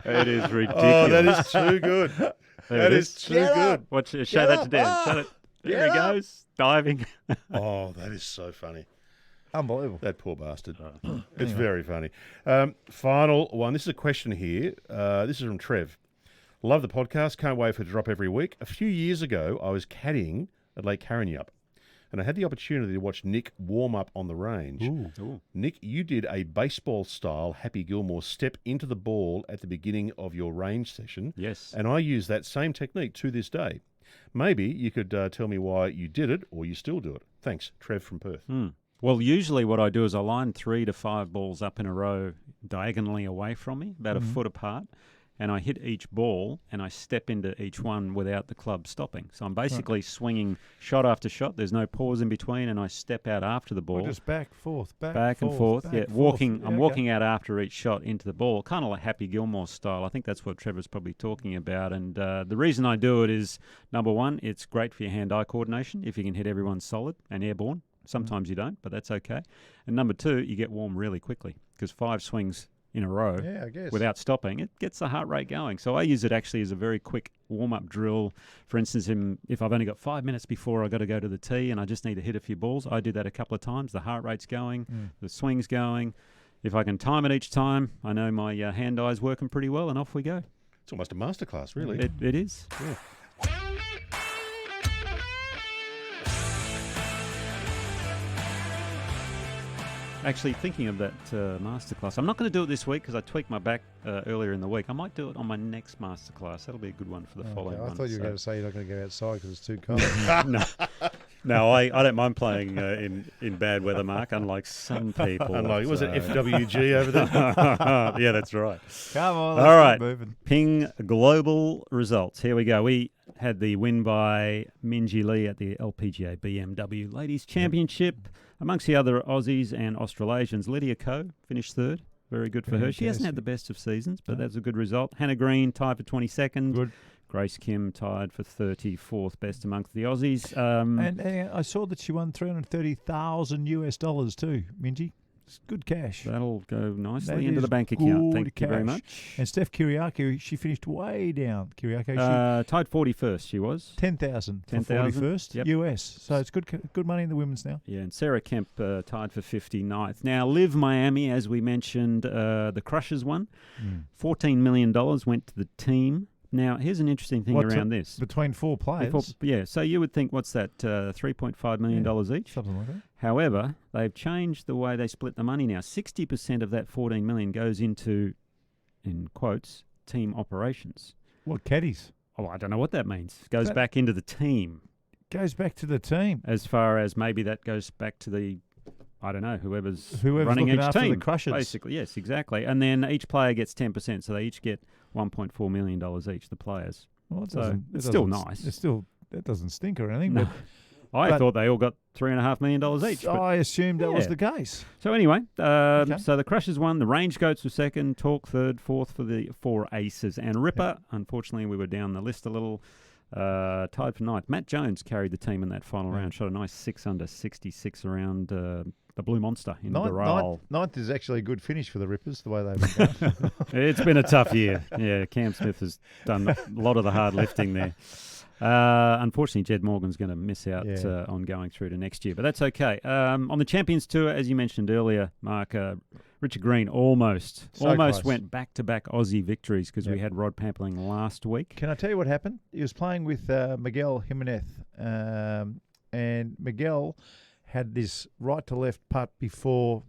It is ridiculous. Oh, that is too good. That is too good. Watch, show that to Dan. Show it. There he goes, diving. Oh, that is so funny. Unbelievable. That poor bastard. It's very funny. Final one. This is a question here. This is from Trev. Love the podcast. Can't wait for it to drop every week. A few years ago, I was caddying at Lake Karrinyup, and I had the opportunity to watch Nick warm up on the range. Ooh. Nick, you did a baseball-style Happy Gilmore step into the ball at the beginning of your range session. Yes. And I use that same technique to this day. Maybe you could tell me why you did it or you still do it. Thanks, Trev from Perth. Well, usually what I do is I line 3 to 5 balls up in a row diagonally away from me, about a foot apart, and I hit each ball and I step into each one without the club stopping. So I'm basically swinging shot after shot. There's no pause in between, and I step out after the ball. Or just back, forth. I'm walking out after each shot into the ball, kind of like Happy Gilmore style. I think that's what Trevor's probably talking about. And the reason I do it is, number one, it's great for your hand-eye coordination if you can hit everyone solid and airborne. Sometimes you don't, but that's okay. And number two, you get warm really quickly because 5 swings in a row without stopping, it gets the heart rate going. So I use it actually as a very quick warm-up drill. For instance, if I've only got 5 minutes before I've got to go to the tee and I just need to hit a few balls, I do that a couple of times. The heart rate's going, the swing's going. if I can time it each time, I know my hand-eye's working pretty well, and off we go. It's almost a masterclass, really. It is. Yeah. Actually, thinking of that masterclass, I'm not going to do it this week because I tweaked my back earlier in the week. I might do it on my next masterclass. That'll be a good one for the following one. I thought you were going to say you're not going to go outside because it's too cold. No, I don't mind playing in bad weather, Mark, unlike some people. Was it FWG over there? Yeah, that's right. Come on, all right. Moving. Ping global results. Here we go. We had the win by Minjee Lee at the LPGA BMW Ladies Championship. Amongst the other Aussies and Australasians, Lydia Ko finished third. Very good for her. She hasn't had the best of seasons, but that's a good result. Hannah Green tied for 22nd. Good. Grace Kim tied for 34th, best amongst the Aussies. And I saw that she won $330,000 too, Minjee. It's good cash. That'll go nicely into the bank account. Thank you very much. And Steph Kyriakou, she finished way down. Kyriakou, tied 41st, she was. 10,000 for 41st US. So it's good money in the women's now. Yeah, and Sarah Kemp tied for 59th. Now, Liv Miami, as we mentioned, the Crushers won. $14 million went to the team. Now, here's an interesting thing around this. Between four players? So you would think, what's that, $3.5 million each? Something like that. However, they've changed the way they split the money now. 60% of that $14 million goes into, in quotes, team operations. What, caddies? Oh, I don't know what that means. Goes back into the team. Goes back to the team. As far as maybe that goes back to the, I don't know, whoever's looking running each after team. The Crushers. Basically, yes, exactly. And then each player gets 10%, so they each get $1.4 million each, the players. Well, it's still nice. That doesn't stink or anything. No. I thought they all got $3.5 million each. I assumed that was the case. So anyway, so the Crushers won. The Range Goats were second, Talk third, fourth for the four Aces. And Ripper, unfortunately, we were down the list a little, tied for ninth. Matt Jones carried the team in that final round, shot a nice 6 under 66 around the Blue Monster in the rail. Ninth is actually a good finish for the Rippers, the way they've been going. It's been a tough year. Yeah, Cam Smith has done a lot of the hard lifting there. Unfortunately, Jed Morgan's going to miss out on going through to next year, but that's okay. On the Champions Tour, as you mentioned earlier, Mark, Richard Green almost went back-to-back Aussie victories because we had Rod Pampling last week. Can I tell you what happened? He was playing with Miguel Jimenez, and Miguel had this right-to-left putt before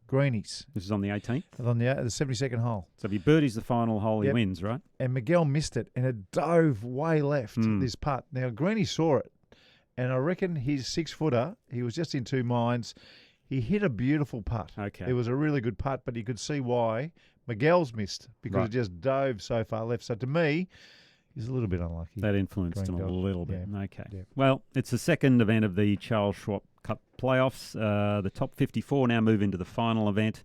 Greenies. This is on the 18th? On the 72nd hole. So if he birdies the final hole, he wins, right? And Miguel missed it, and it dove way left, this putt. Now, Greenie saw it, and I reckon his 6-footer, he was just in two minds. He hit a beautiful putt. Okay. It was a really good putt, but you could see why Miguel's missed, because it just dove so far left. So to me, he's a little bit unlucky. That influenced him a little bit. Yeah. Okay. Yeah. Well, it's the second event of the Charles Schwab Cup playoffs. The top 54 now move into the final event.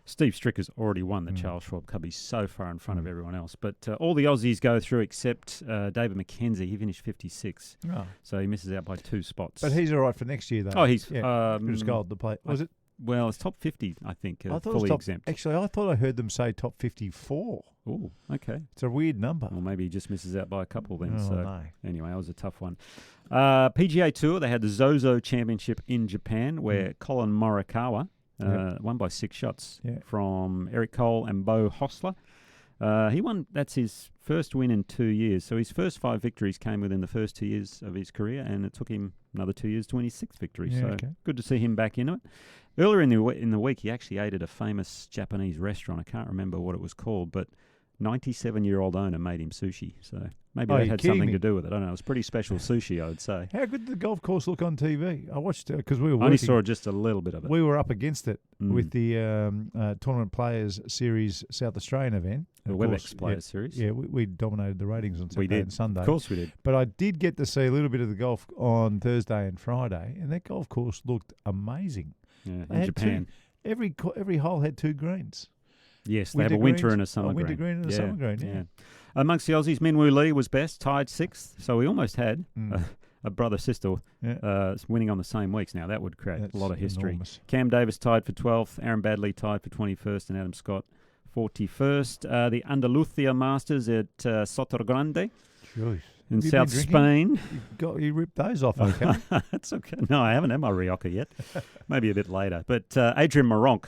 Steve Stricker's already won the Charles Schwab Cup. He's so far in front of everyone else. But all the Aussies go through except David McKenzie. He finished 56. Oh. So he misses out by 2 spots. But he's all right for next year, though. Oh, he's... good as gold, the play. Was it? Well, it's top 50, I think, I thought fully exempt. Actually, I thought I heard them say top 54. Oh, okay. It's a weird number. Well, maybe he just misses out by a couple then. No. Anyway, that was a tough one. PGA Tour, they had the Zozo Championship in Japan where Colin Morikawa won by 6 shots from Eric Cole and Bo Hostler. He won, that's his first win in 2 years. So his first 5 victories came within the first 2 years of his career, and it took him another 2 years to win his 6th victory. So good to see him back into it. Earlier in the week, he actually ate at a famous Japanese restaurant. I can't remember what it was called, but 97-year-old owner made him sushi. So maybe that had something to do with it. I don't know. It was pretty special sushi, I would say. How good did the golf course look on TV? I watched it because we were working. I only saw just a little bit of it. We were up against it with the Tournament Players Series South Australian event. The WebEx Players Series. Yeah, we dominated the ratings on Saturday and Sunday. Of course we did. But I did get to see a little bit of the golf on Thursday and Friday, and that golf course looked amazing. Yeah, in Japan. Every hole had 2 greens. Yes, they have a winter and a summer green. A winter green and a summer green, yeah. Amongst the Aussies, Minjee Lee was best, tied 6th. So we almost had a brother-sister winning on the same weeks. Now, that would create a lot of history. Enormous. Cam Davis tied for 12th. Aaron Badley tied for 21st. And Adam Scott, 41st. The Andalusia Masters at Sotogrande in South Spain. You ripped those off, okay? That's okay. No, I haven't had my Rioja yet. Maybe a bit later. But Adrian Maronk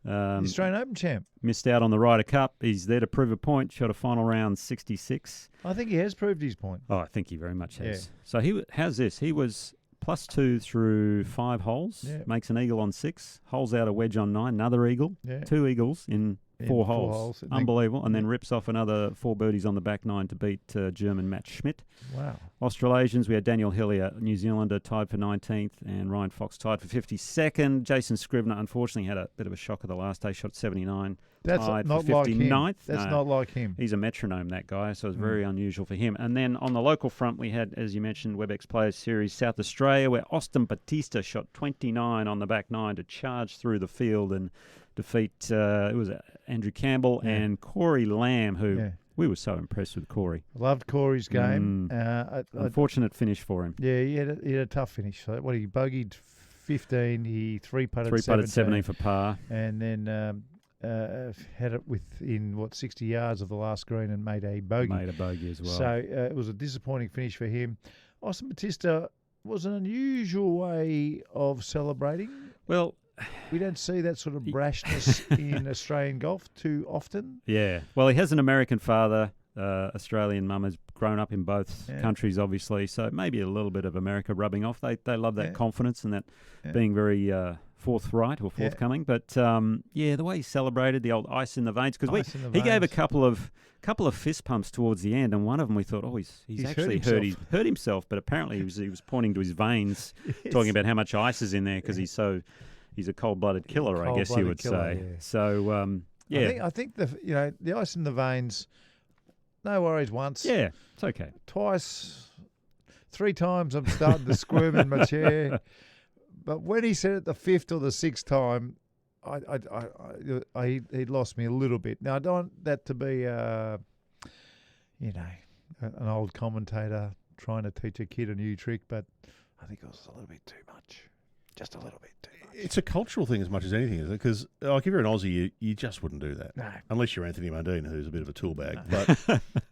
The Australian Open champ. Missed out on the Ryder Cup. He's there to prove a point. Shot a final round 66. I think he has proved his point. Oh, I think he very much has. Yeah. So how's this? He was +2 through 5 holes. Yeah. Makes an eagle on 6. Holes out a wedge on 9. Another eagle. Yeah. 2 eagles in 4 holes. Unbelievable. And then rips off another 4 birdies on the back 9 to beat German Matt Schmidt. Wow. Australasians, we had Daniel Hillier, New Zealander, tied for 19th, and Ryan Fox tied for 52nd. Jason Scrivener, unfortunately, had a bit of a shocker the last day, shot 79. That's tied not for 59th. like him. That's not like him. He's a metronome, that guy, so it's very unusual for him. And then on the local front, we had, as you mentioned, WebEx Players Series South Australia, where Austin Batista shot 29 on the back 9 to charge through the field and defeat, it was Andrew Campbell and Corey Lamb, who... Yeah. We were so impressed with Corey. Loved Corey's game. Unfortunate finish for him. Yeah, he had a tough finish. So what, he bogeyed 15, he three-putted 17 for par. And then had it within, 60 yards of the last green and made a bogey. Made a bogey as well. So it was a disappointing finish for him. Austin Batista was an unusual way of celebrating. Well... We don't see that sort of brashness in Australian golf too often. Yeah. Well, he has an American father, Australian mum, has grown up in both countries, obviously, so maybe a little bit of America rubbing off. They love that confidence and that being very forthright or forthcoming. But, the way he celebrated, the old ice in the veins, because he gave a couple of fist pumps towards the end, and one of them we thought, he's actually hurt himself, but apparently he was pointing to his veins, talking about how much ice is in there because he's a cold-blooded killer, I guess you would say. Yeah. So, I think the ice in the veins, no worries once. Yeah, it's okay. Twice, 3 times I'm starting to squirm in my chair. But when he said it the 5th or the 6th time, he lost me a little bit. Now, I don't want that to be, an old commentator trying to teach a kid a new trick, but I think it was a little bit too much. Just a little bit too much. It's a cultural thing as much as anything, isn't it? Because if you're an Aussie, you just wouldn't do that. No. Unless you're Anthony Mundine, who's a bit of a tool bag.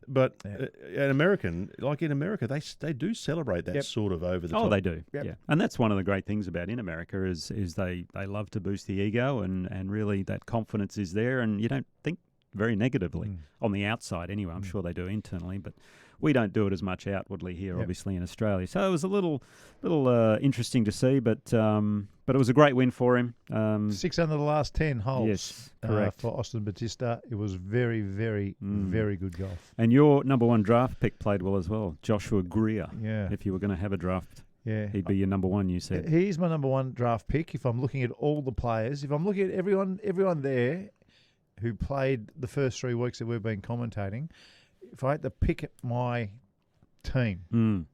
But an American, like in America, they do celebrate that sort of over the top. Oh, they do. Yep. Yeah. And that's one of the great things about in America is they love to boost the ego and really that confidence is there and you don't think very negatively on the outside anyway. I'm sure they do internally, but we don't do it as much outwardly here, obviously, in Australia. So it was a little interesting to see, but it was a great win for him. 6 under the last 10 holes. Yes, correct. For Austin Batista. It was very, very, very good golf. And your number 1 draft pick played well as well, Joshua Greer. Yeah. If you were going to have a draft, he'd Yeah. be your number 1, you said. He's my number 1 draft pick if I'm looking at all the players. If I'm looking at everyone there who played the first 3 weeks that we've been commentating, if I had to pick my team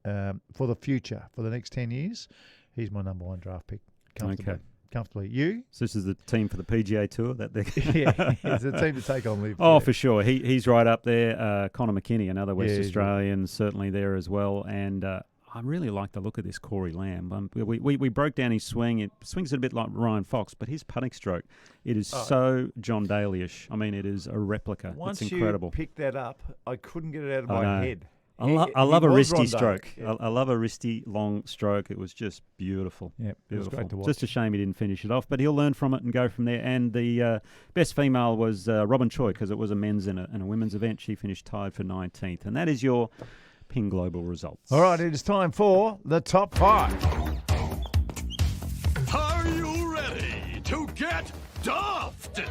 for the future, for the next 10 years, he's my number 1 draft pick. Comfortably. You? So this is the team for the PGA Tour? It's a team to take on Liv. Oh, for sure. He's right up there. Connor McKinney, another West Australian, certainly there as well. And I really like the look of this Corey Lamb. We broke down his swing. It swings it a bit like Ryan Fox, but his putting stroke, it is so John Daly-ish. I mean, it is a replica. Once it's incredible. You picked that up, I couldn't get it out of my head. I love a wristy stroke. Yeah. I love a wristy long stroke. It was just beautiful. Yeah, beautiful. It was great to watch. Just a shame he didn't finish it off, but he'll learn from it and go from there. And the best female was Robin Choi because it was a men's and a women's event. She finished tied for 19th, and that is your Ping Global results. All right, it is time for the top 5. Are you ready to get duffed? Hey,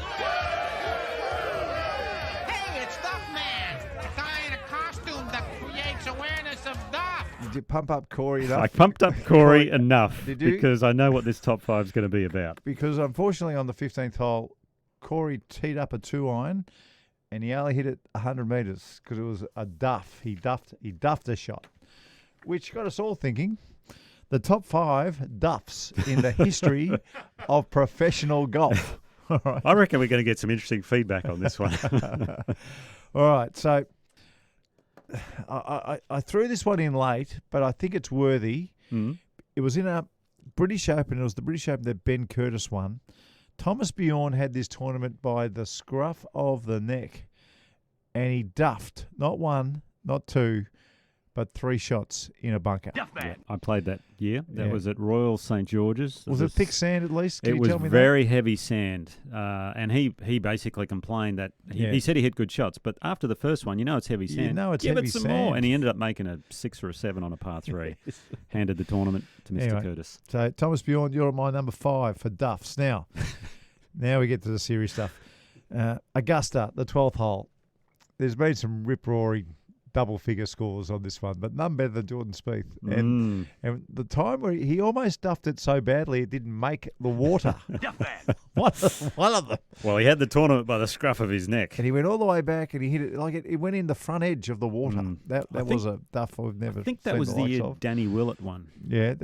it's Duff Man, the guy in a costume that creates awareness of Duff. Did you pump up Corey enough? I pumped up Corey enough Did you? Because I know what this top 5 is going to be about. Because unfortunately on the 15th hole, Corey teed up a 2-iron and he only hit it 100 metres because it was a duff. He duffed a shot, which got us all thinking. The top 5 duffs in the history of professional golf. All right. I reckon we're going to get some interesting feedback on this one. All right, so I threw this one in late, but I think it's worthy. It was in a British Open. It was the British Open that Ben Curtis won. Thomas Bjorn had this tournament by the scruff of the neck, and he duffed, not 1, not 2, but 3 shots in a bunker. Yeah, I played that year. That was at Royal St George's. Was it thick sand at least? It was very heavy sand. And he basically complained that he said he hit good shots, but after the first one, it's heavy sand. Give it some more. And he ended up making a 6 or a 7 on a par 3. Handed the tournament to Mr. Curtis. So, Thomas Bjorn, you're at my number 5 for Duffs. Now we get to the serious stuff. Augusta, the 12th hole. There's been some rip-roaring double-figure scores on this one, but none better than Jordan Spieth. And the time where he almost duffed it so badly it didn't make the water. one of them. Well, he had the tournament by the scruff of his neck. And he went all the way back and he hit it like it went in the front edge of the water. That was a duff I've never seen. I think that was the year Danny Willett won. Yeah,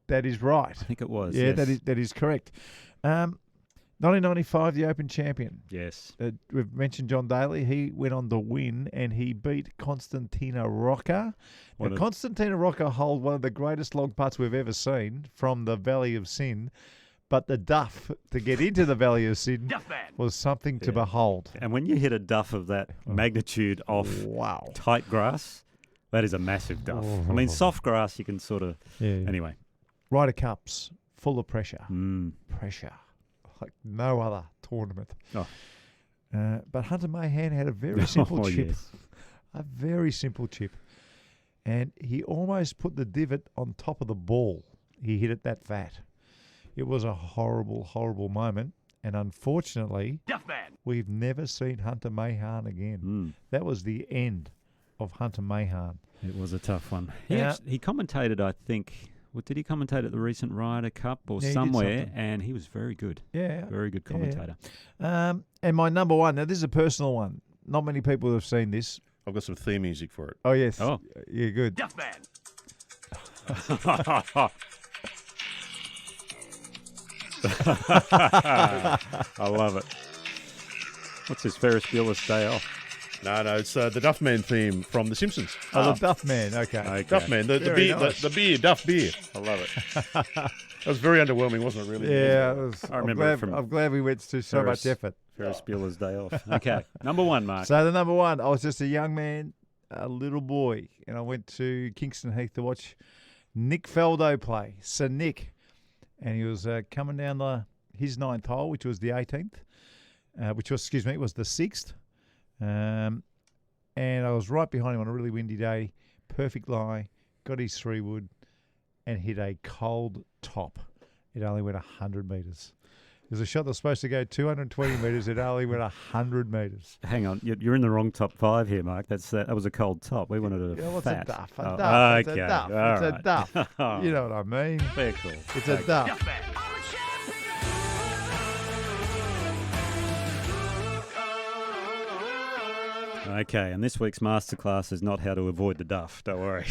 that is right. I think it was. Yeah, yes. that is correct. 1995, the Open champion. Yes. We've mentioned John Daly. He went on to win, and he beat Constantina Rocca. Now, Constantina Rocca holds one of the greatest log putts we've ever seen from the Valley of Sin, but the duff to get into the Valley of Sin was something to behold. And when you hit a duff of that magnitude off tight grass, that is a massive duff. I mean, soft grass, you can sort of... Yeah. Anyway. Ryder Cups, full of pressure. Pressure. Like no other tournament. But Hunter Mahan had a very simple chip. Yes. A very simple chip. And he almost put the divot on top of the ball. He hit it that fat. It was a horrible, horrible moment. And unfortunately, we've never seen Hunter Mahan again. That was the end of Hunter Mahan. It was a tough one. He commentated, I think... Well, did he commentate at the recent Ryder Cup or somewhere? And he was very good. Yeah. Very good commentator. Yeah. And my number 1, now this is a personal one. Not many people have seen this. I've got some theme music for it. Oh, yes. Oh. Yeah, good. Duffman. I love it. What's this, Ferris Bueller's Day Off? No, it's the Duffman theme from The Simpsons. Oh, the Duffman, okay. Duffman, the beer, nice. the beer, Duff beer. I love it. That was very underwhelming, wasn't it, really? Yeah, I remember it from I'm glad we went to so much effort. Ferris Bueller's Day Off. Okay, number 1, Mark. So the number 1, I was just a young man, a little boy, and I went to Kingston Heath to watch Nick Faldo play, Sir Nick. And he was coming down his 9th hole, which was the 18th, it was the 6th. And I was right behind him on a really windy day, perfect lie, got his 3-wood and hit a cold top. It only went 100 metres. It was a shot that was supposed to go 220 metres. It only went 100 metres. Hang on, you're in the wrong top 5 here, Mark. That was a cold top. We wanted a what's fat. A duff? Okay. It's a duff. It's a duff. You know what I mean? Very cool. It's a duff. Okay, and this week's masterclass is not how to avoid the duff. Don't worry.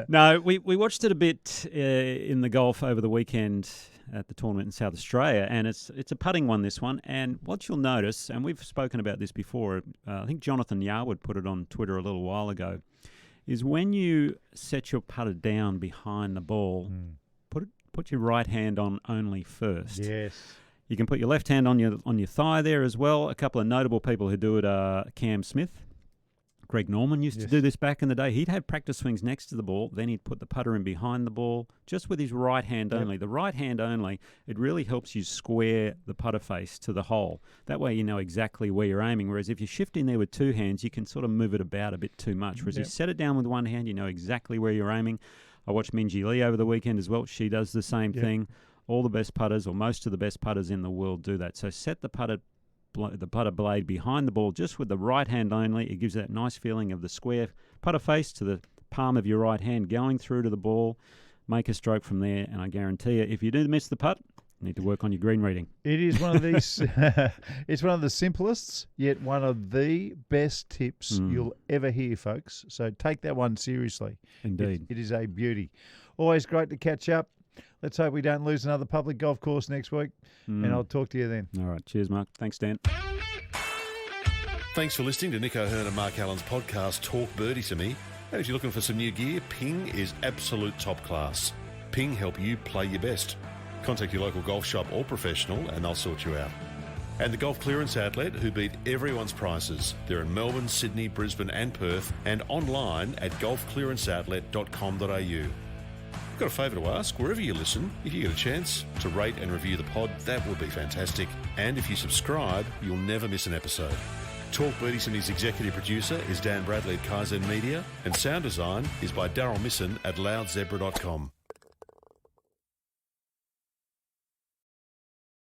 No, we watched it a bit in the golf over the weekend at the tournament in South Australia, and it's a putting one, this one. And what you'll notice, and we've spoken about this before, I think Jonathan Yarwood put it on Twitter a little while ago, is when you set your putter down behind the ball, put your right hand on only first. Yes. You can put your left hand on your thigh there as well. A couple of notable people who do it are Cam Smith. Greg Norman used to do this back in the day. He'd have practice swings next to the ball. Then he'd put the putter in behind the ball, just with his right hand only. The right hand only, it really helps you square the putter face to the hole. That way you know exactly where you're aiming. Whereas if you shift in there with 2 hands, you can sort of move it about a bit too much. Whereas you set it down with 1 hand, you know exactly where you're aiming. I watched Minjee Lee over the weekend as well. She does the same thing. All the best putters, or most of the best putters in the world, do that. So set the putter blade behind the ball just with the right hand only. It gives that nice feeling of the square putter face to the palm of your right hand going through to the ball. Make a stroke from there, and I guarantee you, if you do miss the putt, you need to work on your green reading. It is one of these. It's one of the simplest, yet one of the best tips you'll ever hear, folks. So take that one seriously. Indeed, it is a beauty. Always great to catch up. Let's hope we don't lose another public golf course next week, and I'll talk to you then. All right. Cheers, Mark. Thanks, Dan. Thanks for listening to Nick O'Hearn and Mark Allen's podcast, Talk Birdie to Me. And if you're looking for some new gear, Ping is absolute top class. Ping help you play your best. Contact your local golf shop or professional, and they'll sort you out. And the Golf Clearance Outlet, who beat everyone's prices. They're in Melbourne, Sydney, Brisbane and Perth, and online at golfclearanceoutlet.com.au. I've got a favour to ask. Wherever you listen, if you get a chance to rate and review the pod, that would be fantastic. And if you subscribe, you'll never miss an episode. Talk Birdie's executive producer is Dan Bradley at Kaizen Media, and sound design is by Daryl Misson at loudzebra.com.